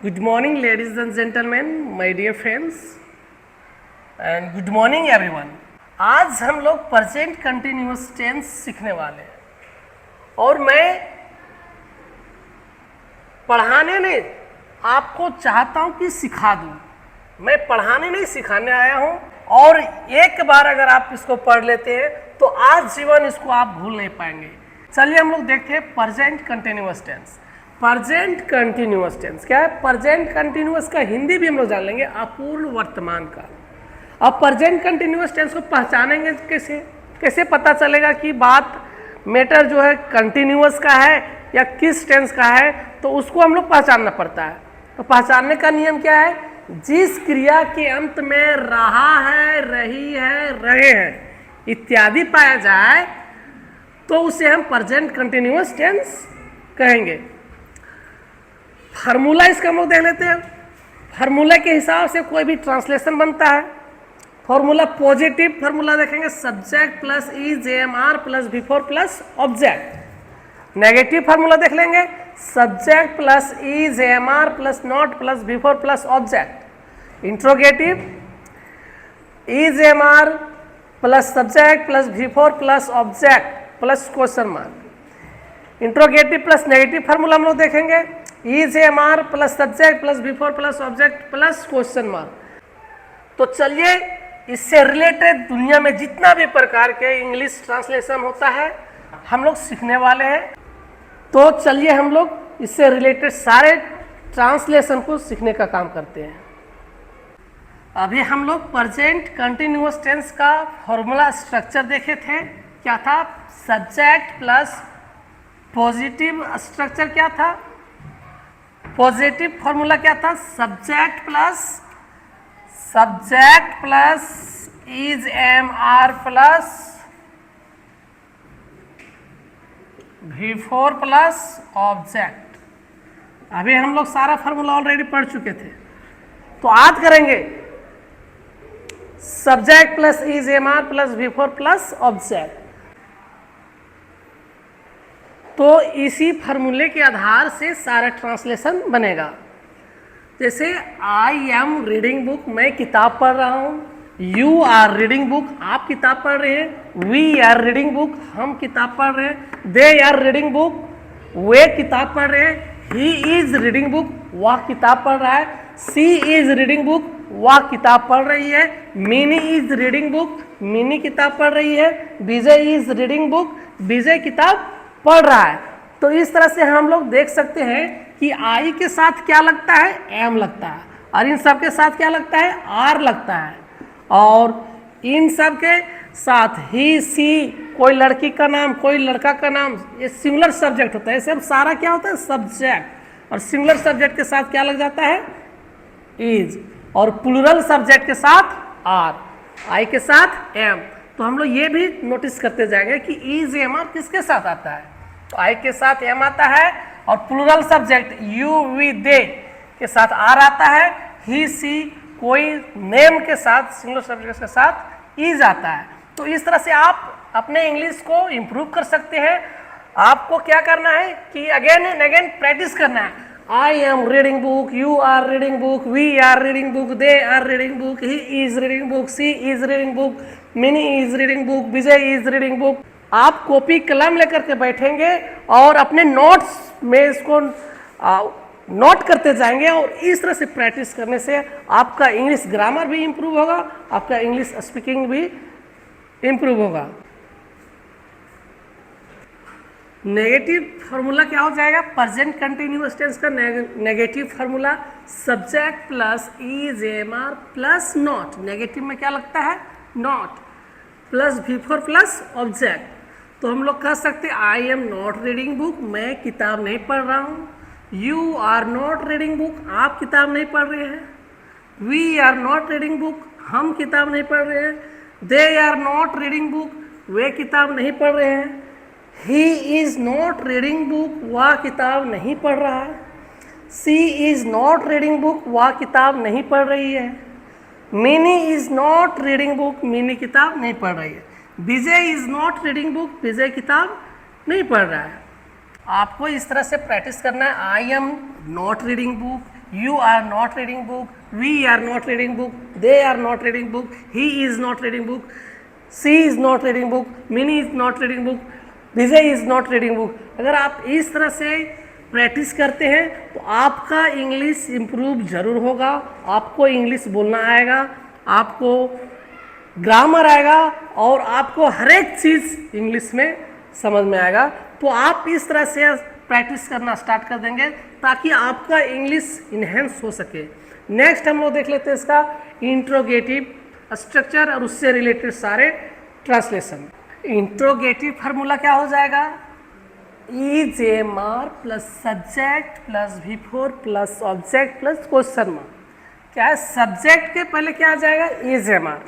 Good morning, ladies and gentlemen, my dear friends, and good morning everyone. आज हम लोग present continuous tense सीखने वाले हैं और मैं पढ़ाने नहीं, आपको चाहता हूं कि सिखा दूं। मैं पढ़ाने नहीं, सिखाने आया हूं और एक बार अगर आप इसको पढ़ लेते हैं तो आज जीवन इसको आप भूल नहीं पाएंगे। चलिए हम लोग देखते हैं present continuous tense. Present continuous tense क्या है? प्रेजेंट कंटिन्यूअस का हिंदी भी हम लोग जान लेंगे, अपूर्ण वर्तमान काल। अब प्रेजेंट कंटिन्यूअस टेंस को पहचानेंगे कैसे? कैसे पता चलेगा कि बात मैटर जो है कंटिन्यूअस का है या किस टेंस का है? तो उसको हम लोग पहचानना पड़ता है। तो पहचानने का नियम क्या है? जिस क्रिया के अंत में रहा है, रही है, रहे हैं इत्यादि पाया जाए तो उसे हम प्रेजेंट कंटिन्यूअस टेंस कहेंगे। फार्मूला इसका हम लोग देख लेते हैं। फार्मूला के हिसाब से कोई भी ट्रांसलेशन बनता है। फार्मूला पॉजिटिव फार्मूला देखेंगे, subject plus is am are plus before plus object. Negative formula देख लेंगे, subject plus is am are plus not plus before plus object. Interrogative is am are plus subject plus before plus object plus question mark. Interrogative plus negative formula हम लोग देखेंगे, is am are plus subject plus before plus object plus question mark. तो चलिए इससे related दुनिया में जितना भी प्रकार के इंग्लिश ट्रांसलेशन होता है हम लोग सीखने वाले हैं। तो चलिए हम लोग इससे रिलेटेड सारे ट्रांसलेशन को सीखने का काम करते हैं। अभी हम लोग प्रेजेंट कंटिन्यूअस टेंस का फॉर्मूला स्ट्रक्चर देखे थे। क्या था? सब्जेक्ट प्लस पॉजिटिव स्ट्रक्चर क्या था? पॉजिटिव फॉर्मूला क्या था? Subject plus is am are plus before plus object. अभी हम लोग सारा फॉर्मूला ऑलरेडी पढ़ चुके थे, तो आज करेंगे subject plus is am are plus before plus object. तो इसी फार्मूले के आधार से सारा ट्रांसलेशन बनेगा। जैसे आई एम रीडिंग बुक, मैं किताब पढ़ रहा हूँ। यू आर रीडिंग बुक, आप किताब पढ़ रहे हैं। वी आर रीडिंग बुक, हम किताब पढ़ रहे हैं। दे आर रीडिंग बुक, वे किताब पढ़ रहे हैं। ही इज रीडिंग बुक, वह किताब पढ़ रहा है। सी इज रीडिंग बुक, वह किताब पढ़ रही है। Mini is reading book, Mini किताब पढ़ रही है। Vijay is reading book, Vijay किताब पढ़ रहा है। तो इस तरह से हम लोग देख सकते हैं कि आई के साथ क्या लगता है? एम लगता है, और इन सब के साथ क्या लगता है? आर लगता है, और इन सब के साथ ही, सी, कोई लड़की का नाम, कोई लड़का का नाम, ये सिंगुलर सब्जेक्ट होता है। ये सब सारा क्या होता है? सब्जेक्ट। और सिंगुलर सब्जेक्ट के साथ क्या लग जाता है? इज। और प्लूरल सब्जेक्ट के साथ आर, आई के साथ एम। तो हम लोग ये भी नोटिस करते जाएंगे कि इज एम आर किसके साथ आता है? तो आई के साथ एम आता है, और प्लूरल सब्जेक्ट यू वी दे के साथ आर आता है। ही सी कोई नेम के साथ, सिंगुलर सब्जेक्ट के साथ इज आता है। तो इस तरह से आप अपने इंग्लिश को इम्प्रूव कर सकते हैं। आपको क्या करना है कि अगेन एंड अगेन प्रैक्टिस करना है। I am reading book, you are reading book, we are reading book, they are reading book, he is reading book, she is reading book, Mini is reading book, Vijay is reading book. आप copy कलम लेकर के बैठेंगे और अपने notes में इसको note करते जाएंगे, और इस तरह से प्रैक्टिस करने से आपका इंग्लिश ग्रामर भी इम्प्रूव होगा, आपका इंग्लिश स्पीकिंग भी इम्प्रूव होगा। नेगेटिव फार्मूला क्या हो जाएगा? प्रेजेंट कंटिन्यूअस टेंस का negative formula subject plus is am are plus not. Negative में क्या लगता है? Not, plus before plus object. तो हम लोग कह सकते हैं I am not reading book, मैं किताब नहीं पढ़ रहा हूँ। You are not reading book, आप किताब नहीं पढ़ रहे हैं। We are not reading book, हम किताब नहीं पढ़ रहे हैं। They are not reading book, वे किताब नहीं पढ़ रहे हैं। He is not reading book, वह किताब नहीं पढ़ रहा है। She is not reading book, वह किताब नहीं पढ़ रही है। Mini is not reading book, Mini किताब नहीं पढ़ रही है। Vijay is not reading book, Vijay किताब नहीं पढ़ रहा है। आपको इस तरह से प्रैक्टिस करना है। I am not reading book, you are not reading book, we are not reading book, they are not reading book, he is not reading book, she is not reading book, Minnie is not reading book, Vijay is not reading book. अगर आप इस तरह से practice करते हैं तो आपका English improve जरूर होगा, आपको इंग्लिश बोलना आएगा, आपको ग्रामर आएगा और आपको हर एक चीज़ इंग्लिश में समझ में आएगा। तो आप इस तरह से प्रैक्टिस करना स्टार्ट कर देंगे ताकि आपका इंग्लिश इन्हेंस हो सके। नेक्स्ट हम लोग देख लेते हैं इसका इंट्रोगेटिव स्ट्रक्चर और उससे रिलेटेड सारे ट्रांसलेशन। इंट्रोगेटिव फार्मूला क्या हो जाएगा? Is am are plus subject plus V4 plus object plus question mark. क्या है? सब्जेक्ट के पहले क्या आ जाएगा? Is am are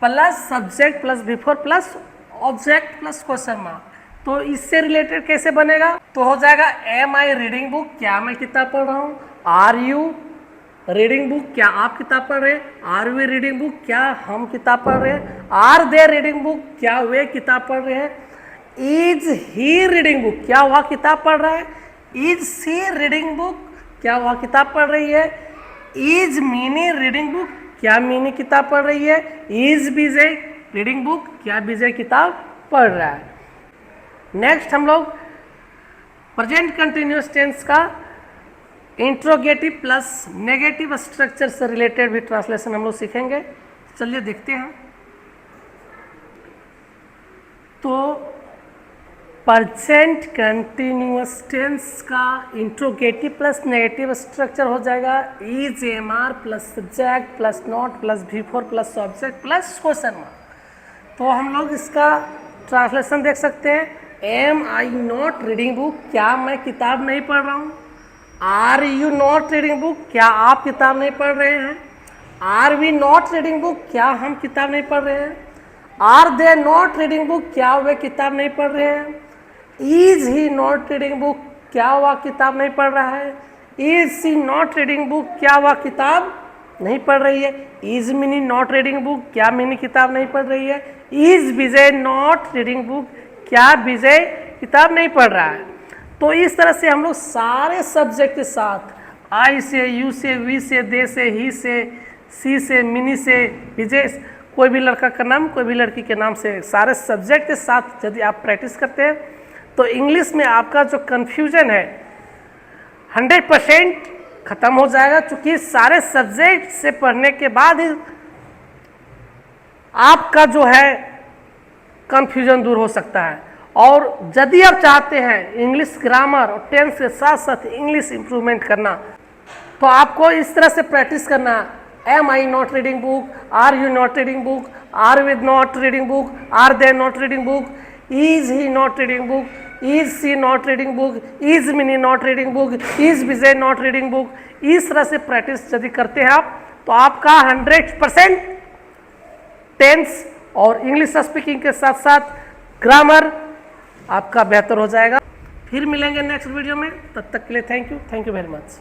plus subject plus V4 plus object plus question mark. तो इससे रिलेटेड कैसे बनेगा? तो हो जाएगा एम आई रीडिंग बुक, क्या मैं किताब पढ़ रहा हूँ। आर यू रीडिंग बुक, क्या आप किताब पढ़ रहे हैं। आर वी रीडिंग बुक, क्या हम किताब पढ़ रहे हैं। आर दे रीडिंग बुक, क्या वे किताब पढ़ रहे हैं। इज ही रीडिंग बुक, क्या वह किताब पढ़ रहा है। इज सी रीडिंग बुक, क्या वह किताब पढ़ रही है। इज मीनी रीडिंग बुक, क्या मीनी किताब पढ़ रही है। इज विजय रीडिंग बुक, क्या विजय किताब पढ़ रहा है। नेक्स्ट हम लोग प्रेजेंट कंटिन्यूअस टेंस का इंट्रोगेटिव प्लस नेगेटिव स्ट्रक्चर से रिलेटेड भी ट्रांसलेशन हम लोग सीखेंगे। चलिए देखते हैं। तो प्रेजेंट कंटिन्यूअस टेंस का इंट्रोगेटिव प्लस नेगेटिव स्ट्रक्चर हो जाएगा is am are plus subject plus not plus V4 plus object plus question mark. तो हम लोग इसका ट्रांसलेशन देख सकते हैं। Am I not reading book, क्या मैं किताब नहीं पढ़ रहा हूँ। Are you not reading book, क्या आप किताब नहीं पढ़ रहे हैं। Are we not reading book, क्या हम किताब नहीं पढ़ रहे हैं। Are they not reading book, क्या वे किताब नहीं पढ़ रहे हैं। Is he not reading book, क्या वह किताब नहीं पढ़ रहा है। Is she not reading book, क्या वह किताब नहीं पढ़ रही है। Is Mini not reading book, क्या मिनी किताब नहीं पढ़ रही है। Is Vijay not reading book, क्या विजय किताब नहीं पढ़ रहा है। तो इस तरह से हम लोग सारे सब्जेक्ट के साथ आई से, यू से, वी से, दे से, ही से, सी से, मिनी से, विजय, कोई भी लड़का का नाम, कोई भी लड़की के नाम से, सारे सब्जेक्ट के साथ यदि आप प्रैक्टिस करते हैं तो इंग्लिश में आपका जो कन्फ्यूजन है 100% ख़त्म हो जाएगा। क्योंकि सारे सब्जेक्ट से पढ़ने के बाद ही आपका जो है कन्फ्यूजन दूर हो सकता है। और यदि आप चाहते हैं इंग्लिश ग्रामर और टेंस के साथ साथ इंग्लिश इंप्रूवमेंट करना, तो आपको इस तरह से प्रैक्टिस करना। Am I not reading book, are you not reading book, are we not reading book, are they not reading book, is he not reading book, is she not reading book, is Mini not reading book, is Vijay not reading book. इस तरह से practice यदि करते हैं आप तो आपका 100% tense और इंग्लिश स्पीकिंग के साथ साथ ग्रामर आपका बेहतर हो जाएगा। फिर मिलेंगे नेक्स्ट वीडियो में, तब तक के लिए थैंक यू वेरी मच।